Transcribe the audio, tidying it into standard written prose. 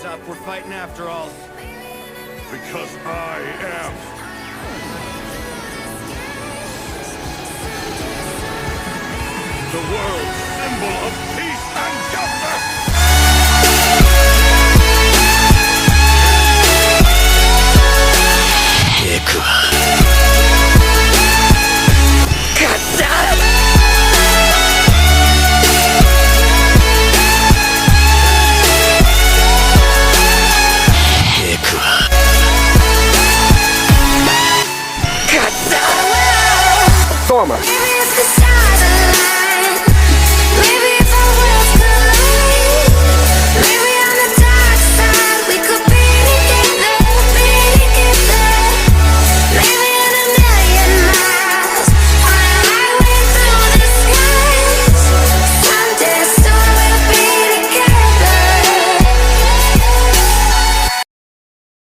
Usopp. We're fighting after all. Because I am. The world's symbol of